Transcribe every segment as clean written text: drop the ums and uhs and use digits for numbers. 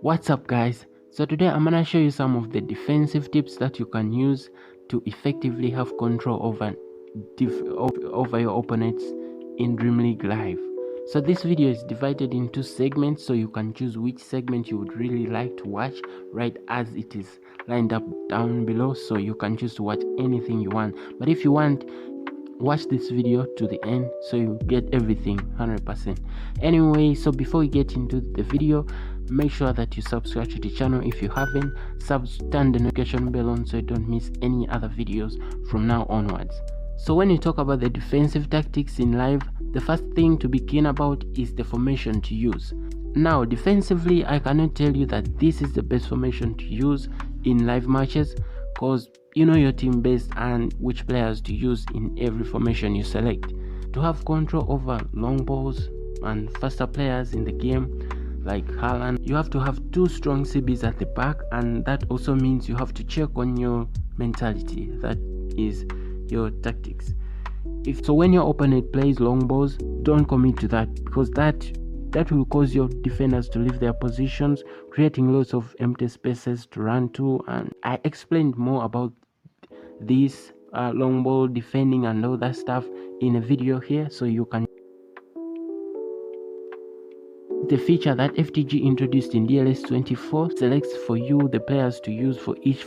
What's up, guys? So today I'm gonna show you some of the defensive tips that you can use to effectively have control over your opponents in Dream League Live. So this video is divided in two segments, so you can choose which segment you would really like to watch right as it is lined up down below, so you can choose to watch anything you want. But if you want, watch this video to the end so you get everything 100%. Anyway, so before we get into the video, make sure that you subscribe to the channel if you haven't. Turn the notification bell on so you don't miss any other videos from now onwards. So when you talk about the defensive tactics in live, the first thing to be keen about is the formation to use. Now defensively, I cannot tell you that this is the best formation to use in live matches, because you know your team best and which players to use in every formation you select. To have control over long balls and faster players in the game like Haaland, you have to have two strong CBs at the back, and that also means you have to check on your mentality, that is your tactics. So when your opponent plays long balls, don't commit to that, because that will cause your defenders to leave their positions, creating lots of empty spaces to run to. And I explained more about this long ball defending and all that stuff in a video here, so you can. The feature that FTG introduced in DLS 24 selects for you the players to use for each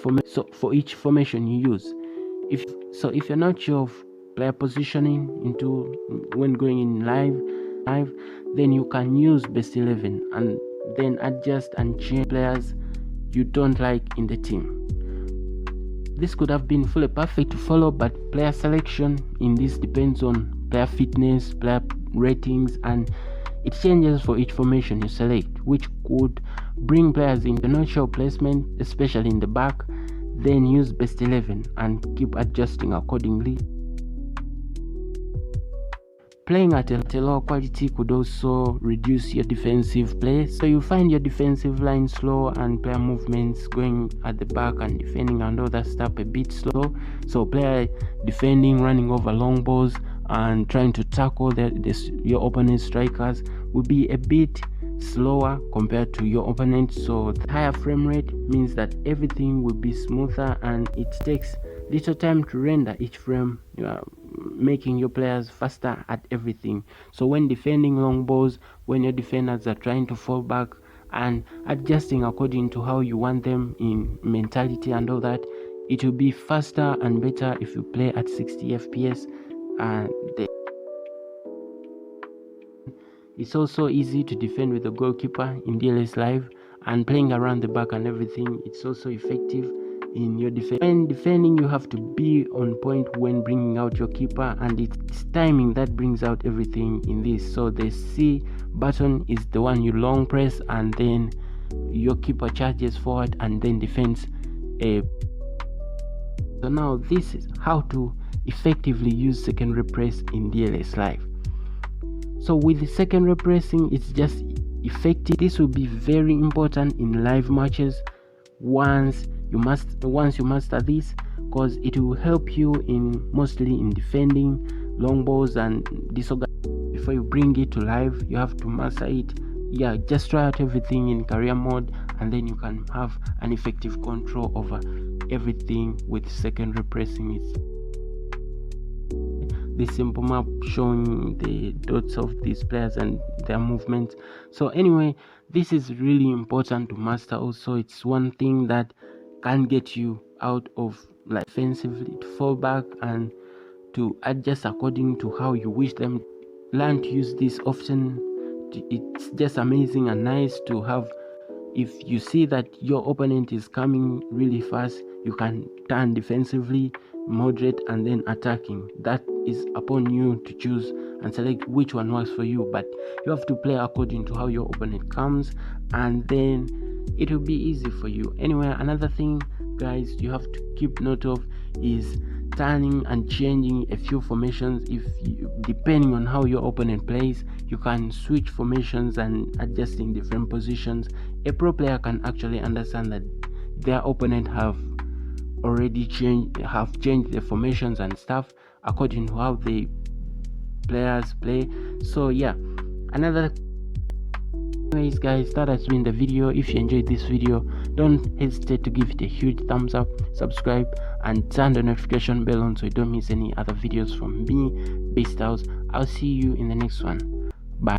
formation you use. If you're not sure of player positioning when going in live, then you can use best 11 and then adjust and change players you don't like in the team. This could have been fully perfect to follow, but player selection in this depends on player fitness, player ratings, and it changes for each formation you select, which could bring players in. If you're not sure placement, especially in the back, then use best 11 and keep adjusting accordingly. Playing at a lower quality could also reduce your defensive play, so you find your defensive line slow and player movements going at the back and defending and all that stuff a bit slow. So player defending, running over long balls and trying to tackle your opponent's strikers will be a bit slower compared to your opponent. So the higher frame rate means that everything will be smoother and it takes little time to render each frame. You are making your players faster at everything. So when defending long balls, when your defenders are trying to fall back and adjusting according to how you want them in mentality and all that, it will be faster and better if you play at 60 FPS. And it's also easy to defend with the goalkeeper in DLS Live, and playing around the back and everything, it's also effective in your defense. When defending, you have to be on point when bringing out your keeper, and it's timing that brings out everything in this. So the C button is the one you long press, and then your keeper charges forward and then defends So now this is how to effectively use secondary press in DLS Live. So with the secondary pressing, it's just effective. This will be very important in live matches once you master this, because it will help you mostly in defending long balls and disorganization. Before you bring it to live, you have to master it. Yeah, just try out everything in career mode, and then you can have an effective control over everything with secondary pressing. It's this simple map showing the dots of these players and their movements. So anyway, this is really important to master. Also, it's one thing that can get you out of like defensively to fall back and to adjust according to how you wish them. Learn to use this often. It's just amazing and nice to have. If you see that your opponent is coming really fast, you can turn defensively, moderate, and then attacking. That is upon you to choose and select which one works for you, but you have to play according to how your opponent comes, and then it will be easy for you. Anyway, another thing, guys, you have to keep note of is turning and changing a few formations. Depending on how your opponent plays, you can switch formations and adjusting different positions. A pro player can actually understand that their opponent have already changed the formations and stuff according to how the players play. So yeah, another Anyways guys, that has been the video. If you enjoyed this video, don't hesitate to give it a huge thumbs up, subscribe, and turn the notification bell on so you don't miss any other videos from me, Beast House. I'll see you in the next one. Bye.